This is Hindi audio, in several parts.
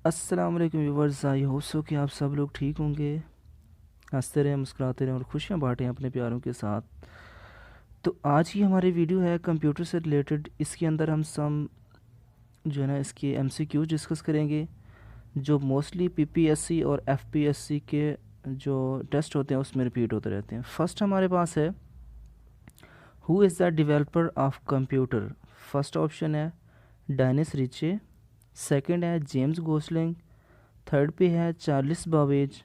अस्सलाम वालेकुम व्यूवर्स। आई होप सो कि आप सब लोग ठीक होंगे, हंसते रहें, मुस्कुराते रहें और खुशियां बांटें अपने प्यारों के साथ। तो आज की हमारी वीडियो है कंप्यूटर से रिलेटेड। इसके अंदर हम सम जो है ना इसके एमसीक्यू डिस्कस करेंगे, जो मोस्टली पीपीएससी और एफपीएससी के जो टेस्ट होते हैं उसमें रिपीट होते रहते हैं। फर्स्ट हमारे पास है, who is the developer of computer. First option है डेनिस रिचे, सेकंड है जेम्स गोसलिंग, थर्ड पे है चार्ल्स बाबेज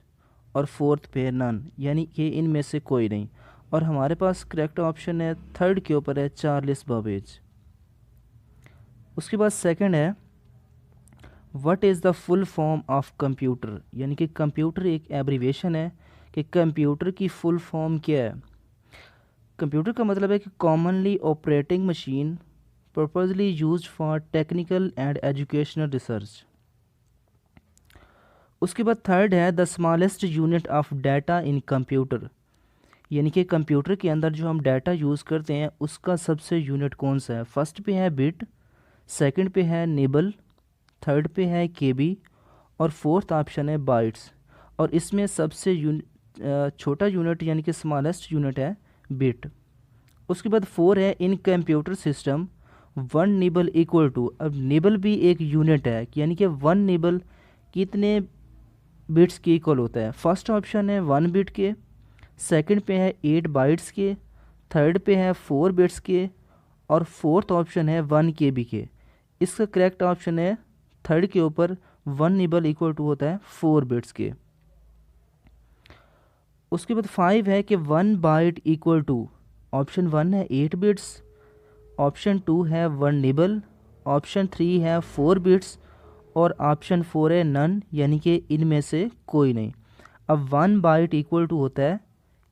और फोर्थ पे है नन, यानी कि इनमें से कोई नहीं। और हमारे पास करेक्ट ऑप्शन है थर्ड के ऊपर है चार्ल्स बाबेज। उसके बाद सेकंड है, what is the full form of computer, यानी कि कंप्यूटर एक एब्रीवेशन है कि कंप्यूटर की फुल फॉर्म क्या है। कंप्यूटर का मतलब है कि commonly operating machine purposely used for technical and educational research. उसके बाद थर्ड है the smallest unit of data in computer, यानी कि कंप्यूटर के अंदर जो हम डाटा यूज़ करते हैं उसका सबसे यूनिट कौन सा है। फर्स्ट पे है बिट, सेकंड पे है निबल, थर्ड पे है केबी और फोर्थ ऑप्शन है बाइट्स। और इसमें सबसे छोटा यूनिट यानी कि स्मॉलेस्ट यूनिट है बिट। उसके बाद फोर है in computer system one nibble equal to. अब निबल भी एक यूनिट है, यानी कि वन निबल कितने बिट्स के इक्वल होता है। फर्स्ट ऑप्शन है 1 बिट के, सेकंड पे है 8 बाइट्स के, थर्ड पे है 4 बिट्स के और फोर्थ ऑप्शन है 1 KB के। इसका करेक्ट ऑप्शन है थर्ड के ऊपर, वन निबल इक्वल टू होता है 4 बिट्स के। उसके बाद 5 है कि 1 बाइट इक्वल टू, ऑप्शन 1 है 8 बिट्स, ऑप्शन 2 है 1 निबल, ऑप्शन 3 है 4 बिट्स और ऑप्शन 4 है नन, यानी कि इनमें से कोई नहीं। अब 1 बाइट इक्वल टू होता है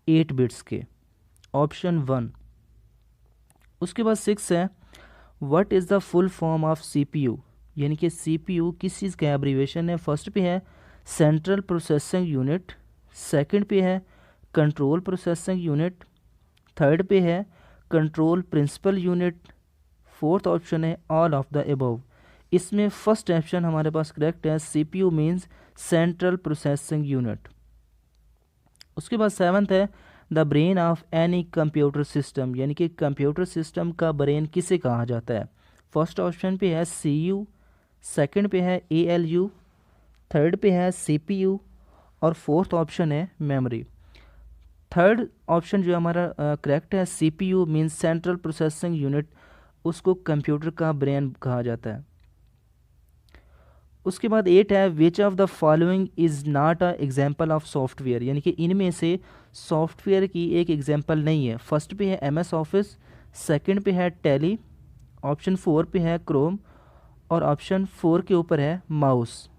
8 बिट्स के, ऑप्शन 1। उसके बाद 6 है, what is the full form of CPU, यानी कि सीपीयू किस चीज़ का एब्रीवेशन है। फर्स्ट पे है सेंट्रल प्रोसेसिंग यूनिट, सेकंड पे है कंट्रोल प्रोसेसिंग यूनिट, थर्ड पे है control principal unit, fourth option है ऑल ऑफ द अबव। इसमें फर्स्ट ऑप्शन हमारे पास करेक्ट है, CPU means central processing unit. उसके बाद सेवन्थ है the brain of any computer system, यानी कि कंप्यूटर सिस्टम का ब्रेन किसे कहा जाता है। फर्स्ट ऑप्शन पे है सीयू, सेकंड पे है एएलयू, थर्ड पे है सीपीयू और फोर्थ ऑप्शन है मेमोरी। थर्ड ऑप्शन जो हमारा करेक्ट है, CPU means central processing unit, उसको कंप्यूटर का ब्रेन कहा जाता है। उसके बाद 8 है विच of the following is not a example of software, यानी कि इनमें से सॉफ्टवेयर की एक एग्जाम्पल नहीं है। फर्स्ट पे है MS ऑफिस, सेकंड पे है टैली, ऑप्शन 4 पे है क्रोम और ऑप्शन 4 के ऊपर है माउस।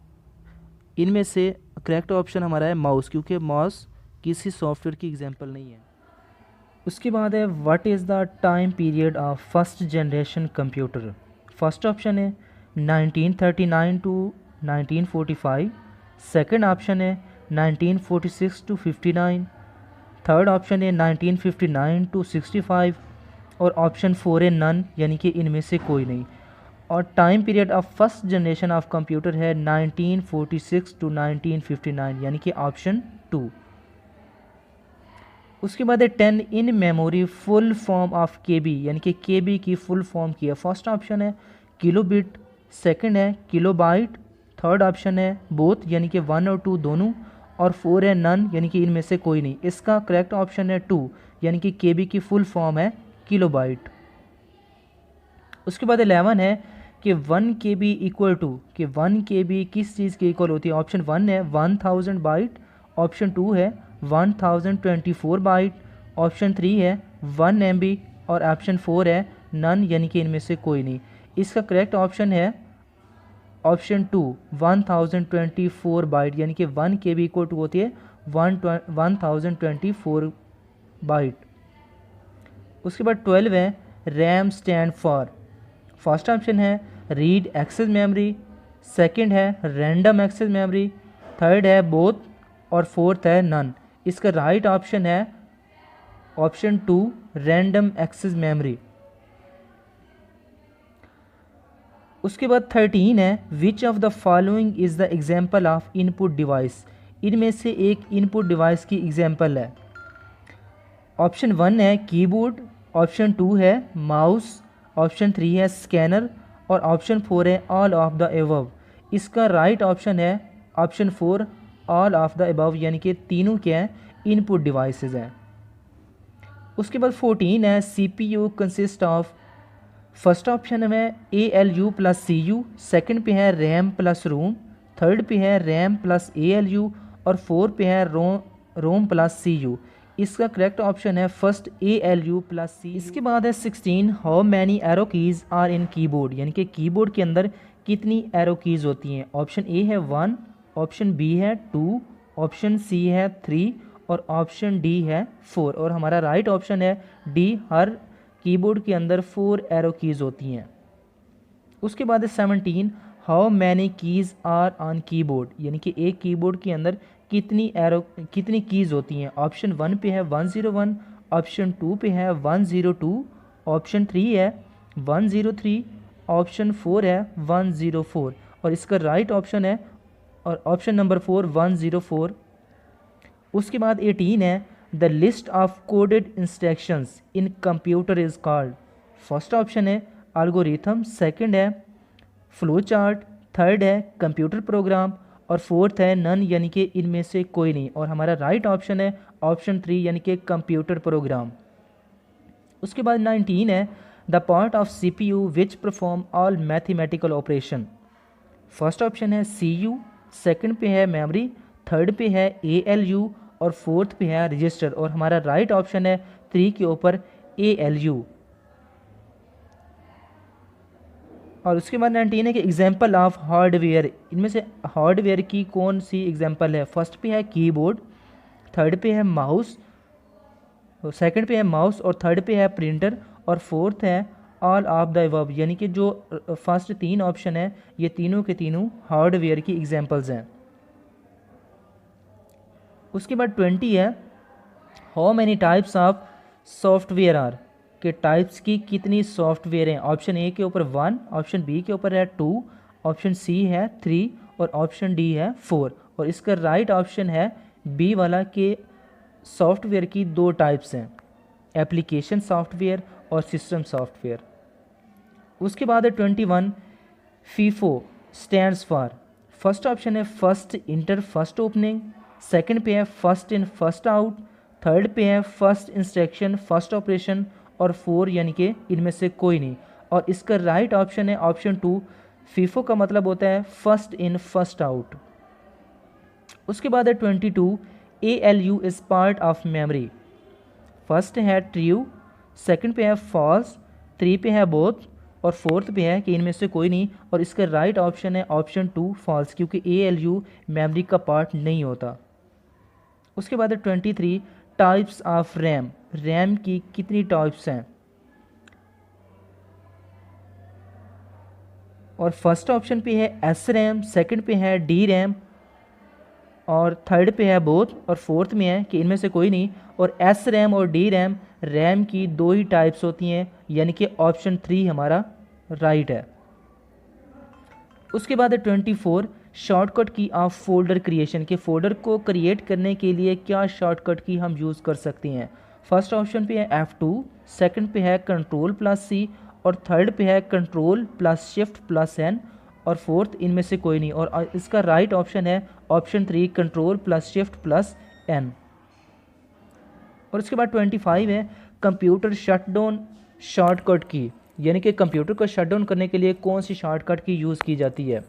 इनमें से करेक्ट ऑप्शन हमारा है माउस, क्योंकि माउस किसी सॉफ्टवेयर की एग्जाम्पल नहीं है। उसके बाद है what is the time period of first generation computer. First option है 1939 टू 1945, सेकंड ऑप्शन है 1946 टू 59, थर्ड ऑप्शन है 1959 टू 65 और ऑप्शन 4 है नन, यानी कि इनमें से कोई नहीं। और time period of first generation of computer है 1946 टू 1959, यानी कि ऑप्शन 2। उसके बाद है 10 in memory full form of KB, यानी कि केबी की फुल फॉर्म की है। फर्स्ट ऑप्शन है किलो बिट, सेकंड है किलो बाइट, थर्ड ऑप्शन है बोथ यानी कि 1 और 2 दोनों, और 4 है नन, यानी कि इनमें से कोई नहीं। इसका करेक्ट ऑप्शन है 2, यानी कि केबी की फुल फॉर्म है किलो बाइट। उसके बाद 11 है कि 1 KB इक्वल टू, कि 1 KB किस चीज़ के इक्वल होती है। ऑप्शन 1 है 1000 बाइट, ऑप्शन 2 है 1024 बाइट, ऑप्शन 3 है 1 MB और ऑप्शन 4 है नन, यानी कि इनमें से कोई नहीं। इसका करेक्ट ऑप्शन है ऑप्शन 2 1024 बाइट, यानी कि 1 KB इक्वल टू होती है 1024 बाइट। उसके बाद 12 है RAM stand for. First option है रीड एक्सेस मेमोरी, सेकंड है रैंडम एक्सेस मेमोरी, थर्ड है बोथ और फोर्थ है नन। इसका राइट ऑप्शन है ऑप्शन 2 रैंडम एक्सेस मेमोरी। उसके बाद 13 है विच of the following is the example of input device, इनमें से एक इनपुट डिवाइस की एग्जाम्पल है। ऑप्शन 1 है कीबोर्ड, ऑप्शन 2 है माउस, ऑप्शन 3 है स्कैनर और ऑप्शन 4 है ऑल ऑफ द एबव। इसका राइट ऑप्शन है option 4 all of the above, यानी कि तीनों क्या हैं इनपुट डिवाइसेस हैं। उसके बाद 14 है CPU consist of, first option में ALU प्लस CU, सेकंड पे है रैम प्लस रोम, थर्ड पे है रैम प्लस ALU और फोर्थ पे है रोम प्लस CU। इसका करेक्ट ऑप्शन है फर्स्ट ALU प्लस CU। इसके बाद है 16 how many arrow keys are in keyboard, यानी कि कीबोर्ड के अंदर कितनी एरो कीज़ होती हैं। ऑप्शन ए है 1, ऑप्शन बी है 2, ऑप्शन सी है 3 और ऑप्शन डी है 4। और हमारा राइट ऑप्शन है डी, हर कीबोर्ड के अंदर 4 एरो कीज़ होती हैं। उसके बाद है 17 how many keys are on keyboard, यानी कि एक कीबोर्ड के अंदर कितनी कीज़ होती हैं। ऑप्शन 1 पे है 101, ऑप्शन 2 पे है 102, ऑप्शन 3 है 103, ऑप्शन 4 है 104 और इसका राइट ऑप्शन है और ऑप्शन नंबर 4 104। उसके बाद 18 है the list of coded instructions in computer is called, first option है एल्गोरिथम, सेकंड है फ्लो चार्ट, थर्ड है कंप्यूटर प्रोग्राम और फोर्थ है नन, यानी कि इनमें से कोई नहीं। और हमारा राइट ऑप्शन है ऑप्शन 3 यानी कि कंप्यूटर प्रोग्राम। उसके बाद 19 है the part of CPU which perform all mathematical operation, first option है CU, सेकंड पे है मेमोरी, थर्ड पे है ALU और फोर्थ पे है रजिस्टर। और हमारा राइट ऑप्शन है 3 के ऊपर ALU। और उसके बाद 19 है कि एग्जाम्पल ऑफ हार्डवेयर, इनमें से हार्डवेयर की कौन सी एग्जाम्पल है। फर्स्ट पे है कीबोर्ड, थर्ड पे है माउस, सेकंड पे है माउस और थर्ड पे है प्रिंटर और फोर्थ है ऑल ऑफ द अबव, यानी कि जो फर्स्ट 3 ऑप्शन है ये तीनों के तीनों हार्डवेयर की एग्जाम्पल्स हैं। उसके बाद 20 है how many types of software are, के टाइप्स की कितनी सॉफ्टवेयर हैं। ऑप्शन ए के ऊपर 1, ऑप्शन बी के ऊपर है 2, ऑप्शन सी है 3 और ऑप्शन डी है 4। और इसका राइट ऑप्शन है बी वाला के सॉफ्टवेयर की 2 टाइप्स हैं, एप्लीकेशन सॉफ्टवेयर और सिस्टम सॉफ्टवेयर। उसके बाद है 21 FIFO stands for, first option है first inter first opening, second पे है first in first out, third पे है फर्स्ट इंस्ट्रक्शन फर्स्ट ऑपरेशन और 4 यानी कि इनमें से कोई नहीं। और इसका राइट ऑप्शन है ऑप्शन 2, फीफो का मतलब होता है फर्स्ट इन फर्स्ट आउट। उसके बाद है 22 ALU is part of memory, first है ट्रू, सेकंड पे है फॉल्स, 3 पे है बोथ और फोर्थ पे है कि इनमें से कोई नहीं। और इसका राइट ऑप्शन है ऑप्शन 2 फॉल्स, क्योंकि ALU मेमोरी का पार्ट नहीं होता। उसके बाद है 23 टाइप्स ऑफ रैम, रैम की कितनी टाइप्स हैं। और फर्स्ट ऑप्शन पे है SRAM, सेकंड पे है DRAM और थर्ड पे है बोथ और फोर्थ में है कि इनमें से कोई नहीं। और SRAM और DRAM रैम की 2 ही टाइप्स होती हैं, यानी कि ऑप्शन 3 हमारा राइट है। उसके बाद है 24 शॉर्टकट की ऑफ फोल्डर क्रिएशन, के फोल्डर को क्रिएट करने के लिए क्या शॉर्टकट की हम यूज़ कर सकते हैं। फर्स्ट ऑप्शन पे है F2, सेकंड पे है Ctrl+C और थर्ड पे है Ctrl+Shift+N और फोर्थ इनमें से कोई नहीं। और इसका राइट ऑप्शन है ऑप्शन 3 Ctrl+Shift+N। और उसके बाद 25 है कंप्यूटर शटडाउन शॉर्टकट की, यानी कि कंप्यूटर को शटडाउन करने के लिए कौन सी शॉर्टकट की यूज़ की जाती है।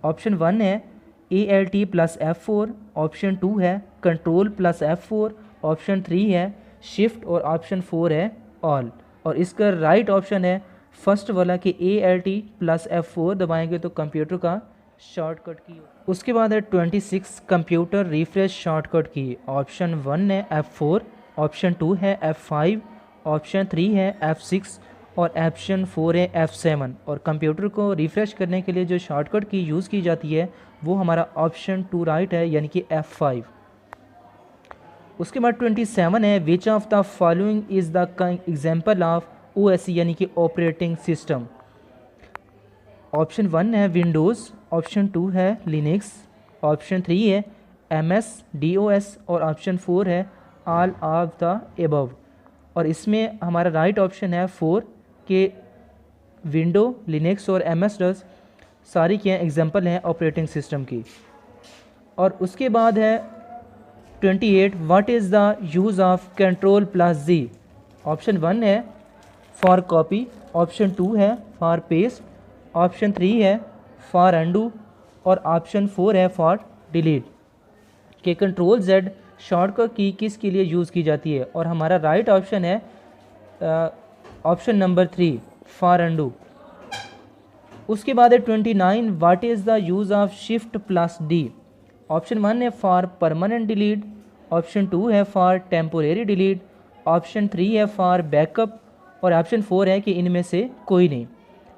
ऑप्शन 1 है Alt+F4, ऑप्शन 2 है Ctrl+F4, ऑप्शन 3 है शिफ्ट और ऑप्शन 4 है ऑल। और इसका राइट ऑप्शन है फर्स्ट वाला कि Alt+F4 दबाएंगे तो कंप्यूटर का शॉर्टकट की। उसके बाद है 26 कंप्यूटर रिफ्रेश शॉर्टकट की, ऑप्शन 1 है F4, ऑप्शन 2 है F5, ऑप्शन 3 है F6 और ऑप्शन 4 है F7। और कंप्यूटर को रिफ़्रेश करने के लिए जो शॉर्टकट की यूज़ की जाती है वो हमारा ऑप्शन 2 राइट है, यानी कि F5। उसके बाद 27 है विच of the following is the example of OS, यानी कि ऑपरेटिंग सिस्टम। ऑप्शन 1 है विंडोज़, ऑप्शन 2 है लिनक्स, ऑप्शन 3 है MS DOS और ऑप्शन 4 है ऑल ऑफ द एबव। और इसमें हमारा राइट ऑप्शन है 4 के विंडो, लिनक्स और MS DOS सारी क्या एग्जांपल हैं ऑपरेटिंग सिस्टम की। और उसके बाद है 28 what is the use of control plus Z। Option 1 है फॉर कॉपी, ऑप्शन 2 है फॉर पेस्ट, ऑप्शन 3 है फॉर अंडू और ऑप्शन 4 है फॉर डिलीट। कि कंट्रोल Z शॉर्टकट की किसके लिए यूज़ की जाती है, और हमारा राइट ऑप्शन है ऑप्शन नंबर 3 फॉर अंडू। उसके बाद है 29 what is the use of shift plus D। Option 1 है फॉर परमानेंट डिलीट, ऑप्शन 2 है फॉर टेम्पोरेरी डिलीट, ऑप्शन 3 है फॉर बैकअप और ऑप्शन 4 है कि इनमें से कोई नहीं।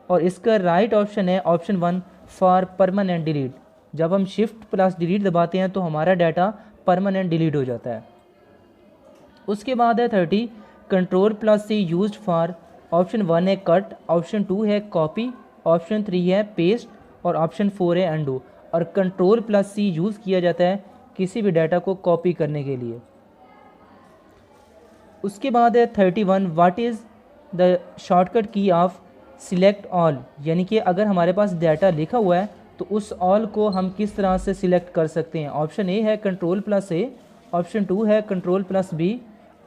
और इसका राइट ऑप्शन है ऑप्शन 1 फॉर परमानेंट डिलीट। जब हम शिफ्ट प्लस डिलीट दबाते हैं तो हमारा डाटा परमानेंट डिलीट हो जाता है। उसके बाद है 30 control plus C used for. Option 1 है कट, ऑप्शन 2 है कॉपी, ऑप्शन 3 है पेस्ट और ऑप्शन 4 है अंडू। और कंट्रोल प्लस C यूज़ किया जाता है किसी भी डाटा को कॉपी करने के लिए। उसके बाद है 31 व्हाट इज़ द शॉर्टकट की ऑफ सिलेक्ट ऑल। यानी कि अगर हमारे पास डाटा लिखा हुआ है तो उस ऑल को हम किस तरह से सिलेक्ट कर सकते हैं। ऑप्शन ए है कंट्रोल प्लस A, ऑप्शन 2 है कंट्रोल प्लस B,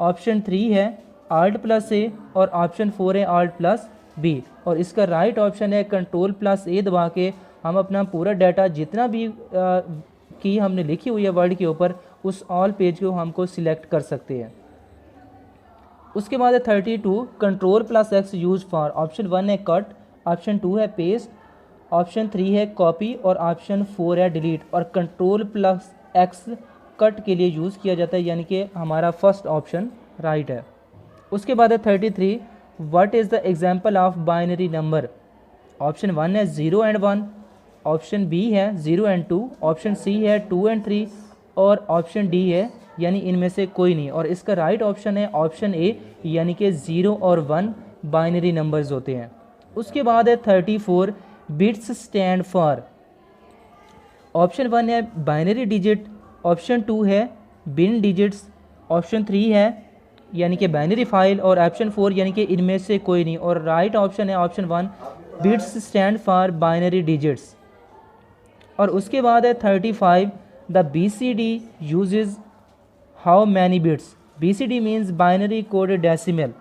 ऑप्शन 3 है आल्ट प्लस A और ऑप्शन 4 है आल्ट प्लस B। और इसका राइट ऑप्शन है कंट्रोल प्लस A दबा के हम अपना पूरा डाटा जितना भी की हमने लिखी हुई है वर्ड के ऊपर उस ऑल पेज को हमको सिलेक्ट कर सकते हैं। उसके बाद है 32 control plus X use for. Option 1 है कट, ऑप्शन 2 है पेस्ट, ऑप्शन 3 है कॉपी और ऑप्शन 4 है डिलीट। और कंट्रोल प्लस X कट के लिए यूज़ किया जाता है, यानी कि हमारा फर्स्ट ऑप्शन राइट है। उसके बाद है 33 what is the example of binary number. Option 1 है 0 एंड 1, ऑप्शन B है 0 एंड 2, ऑप्शन C है 2 एंड 3 और ऑप्शन D है यानी इनमें से कोई नहीं। और इसका राइट ऑप्शन है ऑप्शन A यानी कि 0 और 1 बाइनरी नंबर्स होते हैं। उसके बाद है 34 बिट्स स्टैंड फॉर। ऑप्शन 1 है बाइनरी डिजिट, ऑप्शन 2 है बिन डिजिट्स, ऑप्शन 3 है यानी कि बाइनरी फाइल और ऑप्शन 4 यानी कि इनमें से कोई नहीं। और राइट ऑप्शन है option 1 bits stand for binary digits. और उसके बाद है 35 the BCD uses how many bits. BCD means binary coded decimal.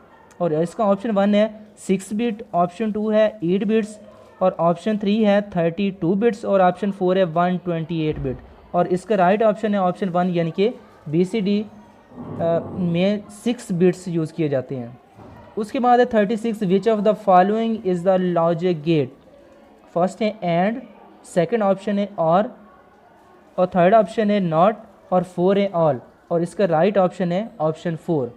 और इसका ऑप्शन 1 है 6 बिट, ऑप्शन 2 है 8 बिट्स और ऑप्शन 3 है 32 बिट्स और ऑप्शन 4 है 128 बिट। और इसका राइट ऑप्शन है ऑप्शन 1 यानी कि BCD में 6 बिट्स यूज़ किए जाते हैं। उसके बाद है 36 which of the following is the logic gate. First है एंड, सेकंड ऑप्शन है और थर्ड ऑप्शन है नॉट और 4 है ऑल। और इसका राइट ऑप्शन है ऑप्शन 4।